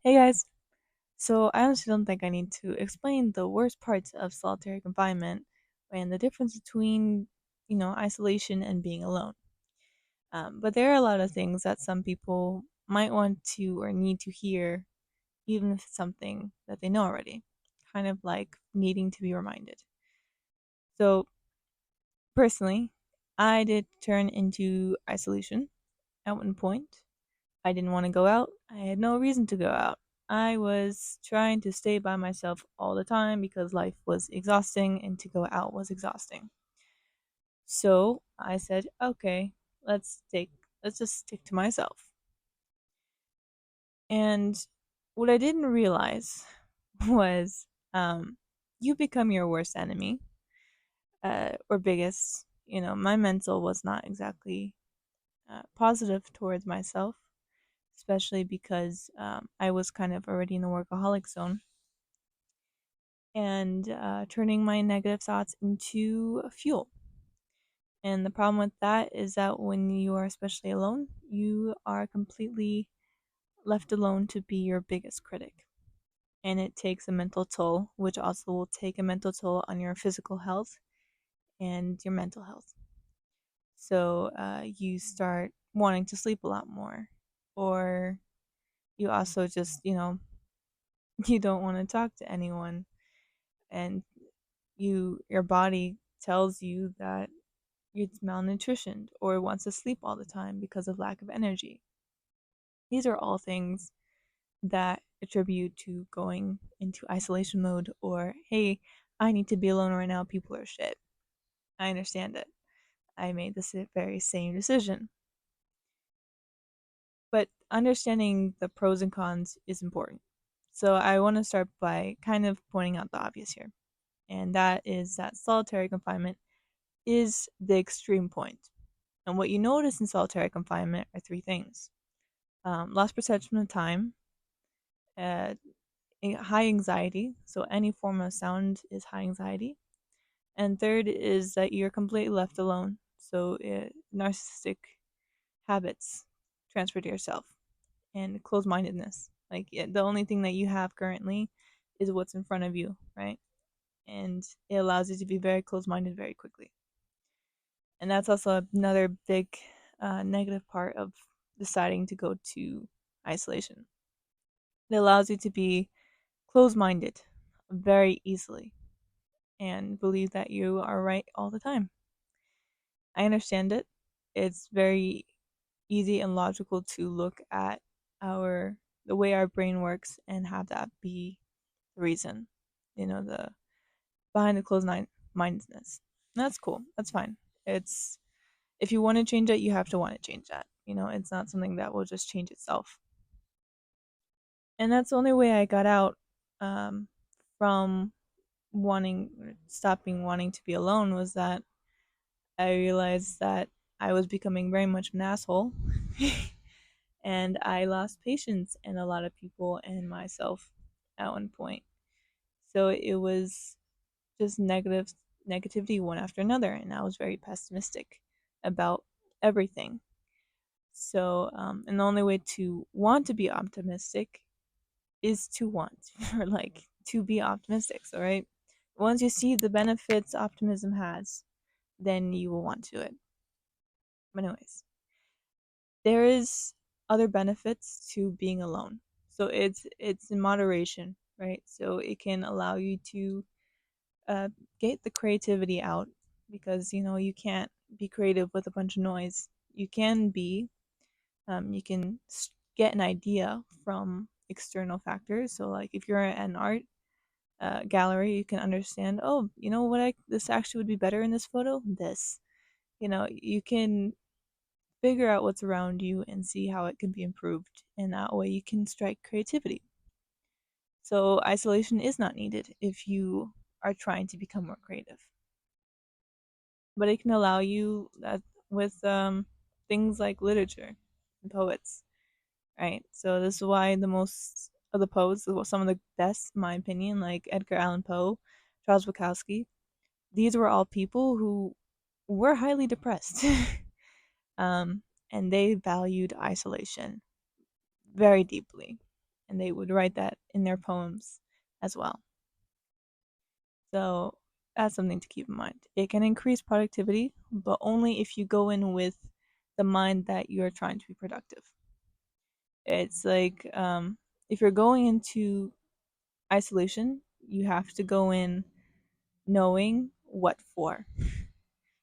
Hey guys. So I honestly don't think I need to explain the worst parts of solitary confinement and the difference between, isolation and being alone. But there are a lot of things that some people might want to or need to hear, even if it's something that they know already, kind of like needing to be reminded. So personally, I did turn into isolation at one point. I didn't want to go out. I had no reason to go out. I was trying to stay by myself all the time because life was exhausting and to go out was exhausting. So I said, okay, let's just stick to myself. And what I didn't realize was you become your worst enemy or biggest. My mental was not exactly positive towards myself, especially because I was kind of already in the workaholic zone and turning my negative thoughts into fuel. And the problem with that is that when you are especially alone, you are completely left alone to be your biggest critic. And it takes a mental toll, which also will take a mental toll on your physical health and your mental health. So you start wanting to sleep a lot more, or you also just, you don't want to talk to anyone, and your body tells you that it's malnutritioned or wants to sleep all the time because of lack of energy. These are all things that attribute to going into isolation mode or, hey, I need to be alone right now, people are shit. I understand it. I made this very same decision. But understanding the pros and cons is important. So I want to start by kind of pointing out the obvious here. And that is that solitary confinement is the extreme point. And what you notice in solitary confinement are three things: lost perception of time, uh, high anxiety, so any form of sound is high anxiety, and third is that you're completely left alone, so narcissistic habits transfer to yourself, and closed mindedness. Like, the only thing that you have currently is what's in front of you, right? And it allows you to be very closed minded very quickly. And that's also another big negative part of deciding to go to isolation. It allows you to be closed minded very easily and believe that you are right all the time. I understand it. It's very easy and logical to look at the way our brain works and have that be the reason, the behind the closed mindedness. That's cool. That's fine. It's If you want to change it, you have to want to change that. It's not something that will just change itself. And that's the only way I got out um, from stopping wanting to be alone, was that I realized that I was becoming very much an asshole. And I lost patience in a lot of people and myself at one point. So it was just negativity one after another, and I was very pessimistic about everything. So, and the only way to want to be optimistic is to want, or like to be optimistic. So, right, once you see the benefits optimism has, then you will want to it. But anyways, there is other benefits to being alone. So it's in moderation, right? So it can allow you to uh, get the creativity out, because you can't be creative with a bunch of noise. You can get an idea from external factors. So like if you're at an art gallery, you can understand, oh, what, this actually would be better in this photo. You can figure out what's around you and see how it can be improved, and that way you can strike creativity. So isolation is not needed if you are trying to become more creative, but it can allow you that with things like literature and poets, right? So this is why the most of the poets, some of the best, in my opinion, like Edgar Allan Poe, Charles Bukowski, these were all people who were highly depressed. um, and they valued isolation very deeply. and they would write that in their poems as well. So that's something to keep in mind. It can increase productivity, but only if you go in with the mind that you're trying to be productive. It's like if you're going into isolation, you have to go in knowing what for.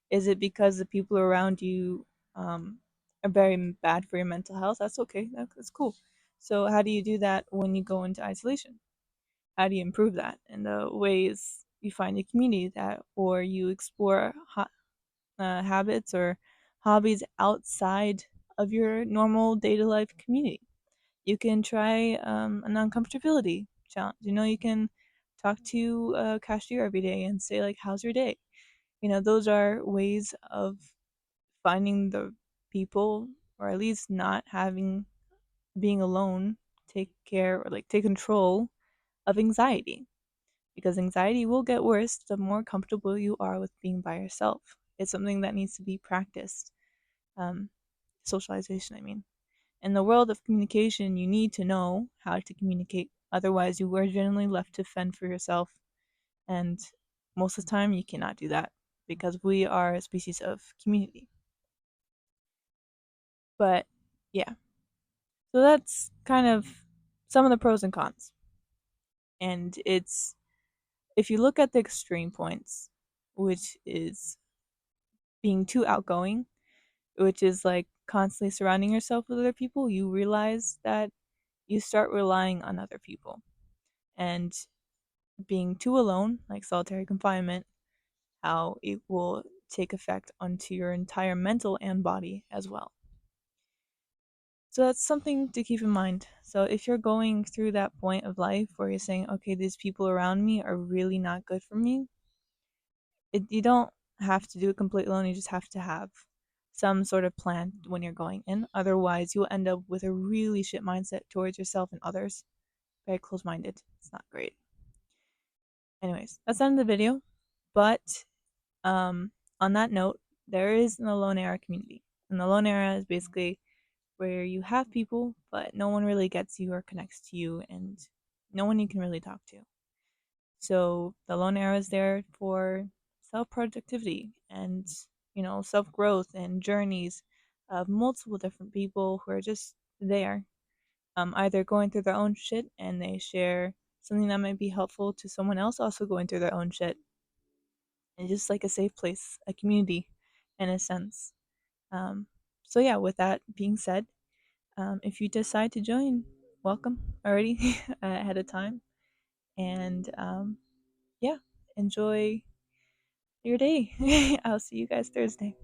Is it because the people around you um, are very bad for your mental health? That's okay. That's cool. So, how do you do that when you go into isolation? How do you improve that? And the ways you find a community that, or you explore habits or hobbies outside of your normal day to life community. You can try an uncomfortability challenge. You can talk to a cashier every day and say, like, how's your day? Those are ways of finding the people, or at least not having being alone, take care or like take control of anxiety, because anxiety will get worse the more comfortable you are with being by yourself. It's something that needs to be practiced. um, Socialization, I mean. In the world of communication, you need to know how to communicate. Otherwise, you are generally left to fend for yourself. And most of the time, you cannot do that because we are a species of community. But yeah, so that's kind of some of the pros and cons. And if you look at the extreme points, which is being too outgoing, which is like constantly surrounding yourself with other people, you realize that you start relying on other people. And being too alone, like solitary confinement, how it will take effect onto your entire mental and body as well. So that's something to keep in mind. So if you're going through that point of life where you're saying, okay, these people around me are really not good for me, you don't have to do it completely alone. You just have to have some sort of plan when you're going in. Otherwise, you'll end up with a really shit mindset towards yourself and others. Very close minded. It's not great. Anyways, that's the end of the video. But on that note, there is an alone era community. And the alone era is basically where you have people, but no one really gets you or connects to you, and no one you can really talk to. So the alone era is there for self productivity and self growth and journeys of multiple different people who are just there, either going through their own shit and they share something that might be helpful to someone else also going through their own shit, and just like a safe place, a community, in a sense. Um, so yeah, with that being said, if you decide to join, welcome already ahead of time, and yeah, enjoy your day. I'll see you guys Thursday.